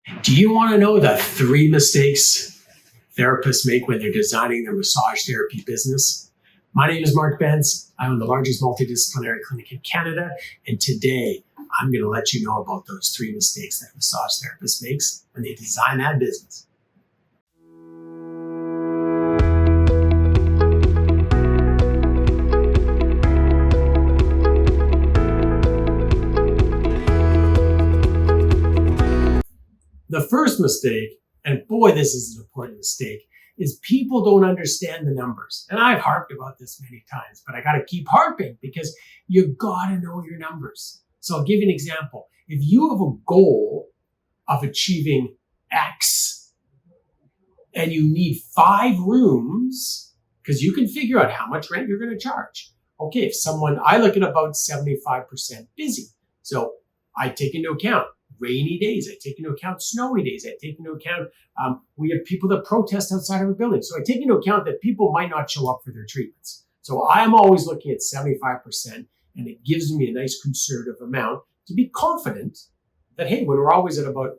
Do you want to know the 3 mistakes therapists make when they're designing their massage therapy business? My name is Mark Benz. I own the largest multidisciplinary clinic in Canada, and today I'm going to let you know about those 3 mistakes that massage therapists makes when they design that business. The first mistake, and boy, this is an important mistake, is people don't understand the numbers. And I've harped about this many times, but I got to keep harping because you got to know your numbers. So I'll give you an example. If you have a goal of achieving X and you need 5 rooms, because you can figure out how much rent you're going to charge. Okay, I look at about 75% busy. So I take into account rainy days. I take into account snowy days. I take into account, we have people that protest outside of our building. So I take into account that people might not show up for their treatments. So I'm always looking at 75%, and it gives me a nice conservative amount to be confident that, hey, when we're always at about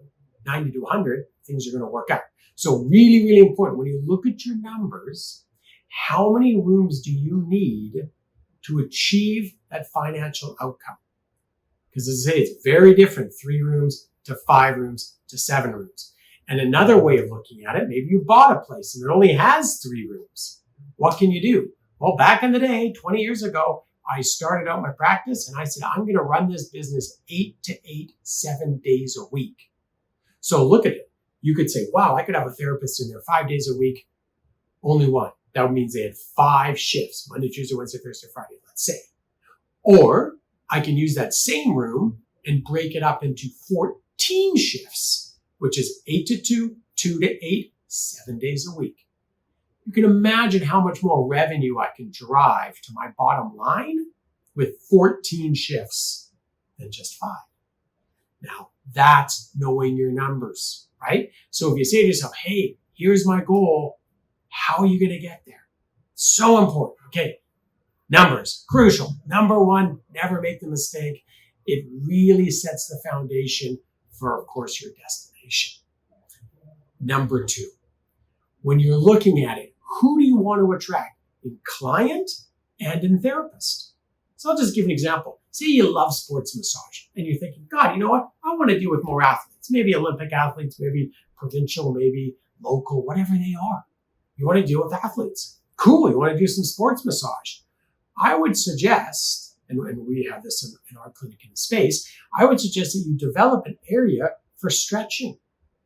90 to 100, things are going to work out. So really, really important. When you look at your numbers, how many rooms do you need to achieve that financial outcome? Because as I say, it's very different, 3 rooms to 5 rooms to 7 rooms. And another way of looking at it, maybe you bought a place and it only has 3 rooms. What can you do? Well, back in the day, 20 years ago, I started out my practice and I said, I'm going to run this business 8 to 8, 7 days a week. So look at it. You could say, wow, I could have a therapist in there 5 days a week, only one. That means they had 5 shifts, Monday, Tuesday, Wednesday, Thursday, Friday, let's say. Or I can use that same room and break it up into 14 shifts, which is 8 to 2, 2 to 8, 7 days a week. You can imagine how much more revenue I can drive to my bottom line with 14 shifts than just 5. Now, that's knowing your numbers, right? So if you say to yourself, hey, here's my goal, how are you going to get there? So important. Okay. Numbers, crucial. Number 1, never make the mistake. It really sets the foundation for, of course, your destination. Number 2, when you're looking at it, who do you want to attract in client and in therapist? So I'll just give an example. Say you love sports massage and you're thinking, God, you know what? I want to deal with more athletes, maybe Olympic athletes, maybe provincial, maybe local, whatever they are. You want to deal with athletes. Cool. You want to do some sports massage. I would suggest, and we have this in our clinic in the space, I would suggest that you develop an area for stretching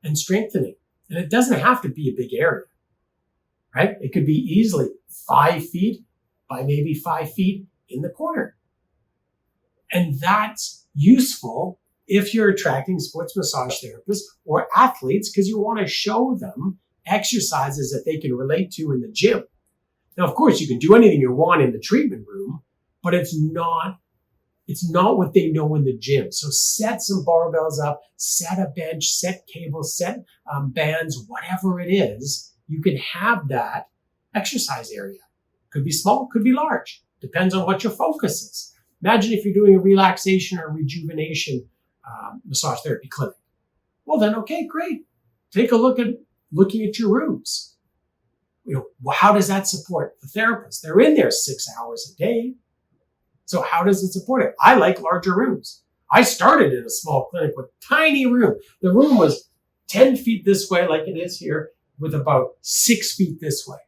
and strengthening. And it doesn't have to be a big area, right? It could be easily 5 feet by maybe 5 feet in the corner. And that's useful if you're attracting sports massage therapists or athletes because you want to show them exercises that they can relate to in the gym. Now, of course, you can do anything you want in the treatment room, but it's not what they know in the gym. So set some barbells up, set a bench, set cables, set bands, whatever it is. You can have that exercise area. Could be small, could be large. Depends on what your focus is. Imagine if you're doing a relaxation or rejuvenation massage therapy clinic. Well, then, okay, great. Take a look at looking at your rooms. You know, how does that support the therapist? They're in there 6 hours a day. So how does it support it? I like larger rooms. I started in a small clinic with a tiny room. The room was 10 feet this way, like it is here, with about 6 feet this way.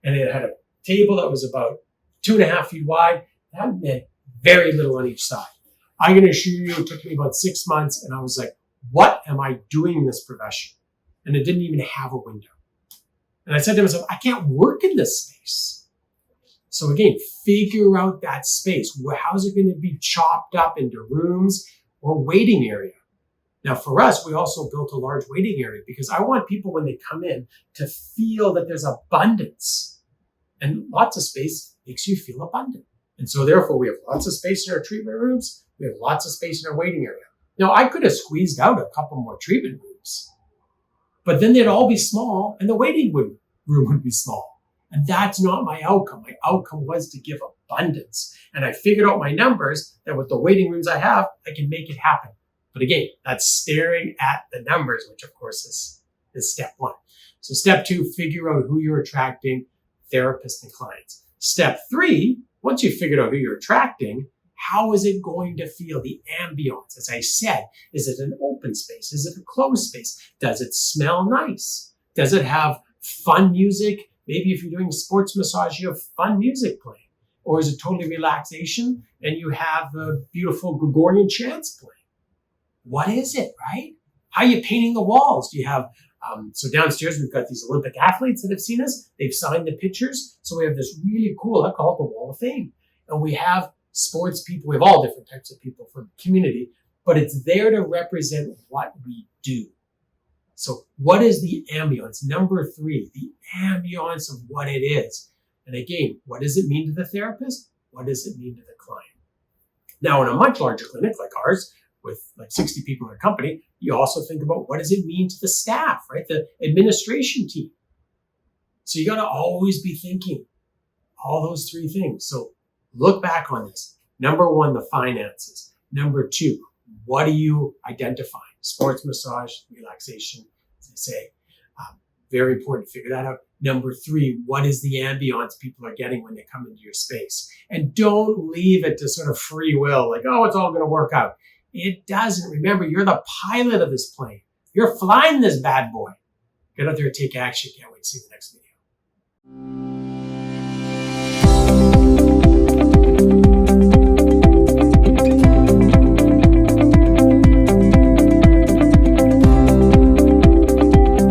And it had a table that was about 2.5 feet wide. That meant very little on each side. I'm going to assure you, it took me about 6 months, and I was like, what am I doing in this profession? And it didn't even have a window. And I said to myself, I can't work in this space. So again, figure out that space. How's it going to be chopped up into rooms or waiting area? Now for us, we also built a large waiting area because I want people when they come in to feel that there's abundance. And lots of space makes you feel abundant. And so therefore we have lots of space in our treatment rooms. We have lots of space in our waiting area. Now I could have squeezed out a couple more treatment rooms, but then they'd all be small and the waiting room would be small. And that's not my outcome. My outcome was to give abundance. And I figured out my numbers that with the waiting rooms I have, I can make it happen. But again, that's staring at the numbers, which of course is step one. So step two, figure out who you're attracting, therapists and clients. Step three, once you've figured out who you're attracting, how is it going to feel? The ambience, as I said, is it an open space? Is it a closed space? Does it smell nice? Does it have fun music? Maybe if you're doing sports massage, you have fun music playing. Or is it totally relaxation and you have a beautiful Gregorian chants playing? What is it, right? How are you painting the walls? Do you have, so downstairs we've got these Olympic athletes that have seen us. They've signed the pictures. So we have this really cool, I call it the Wall of Fame. And we have sports people. We have all different types of people from the community, but it's there to represent what we do. So what is the ambience? Number three, the ambience of what it is. And again, what does it mean to the therapist? What does it mean to the client? Now, in a much larger clinic like ours, with like 60 people in a company, you also think about what does it mean to the staff, right? The administration team. So you got to always be thinking all those three things. So look back on this. Number one, the finances. Number two, what are you identifying? Sports massage, relaxation, as I say. Very important to figure that out. Number three, what is the ambience people are getting when they come into your space? And don't leave it to sort of free will, like, oh, it's all going to work out. It doesn't. Remember, you're the pilot of this plane. You're flying this bad boy. Get out there and take action. Can't wait to see you in the next video.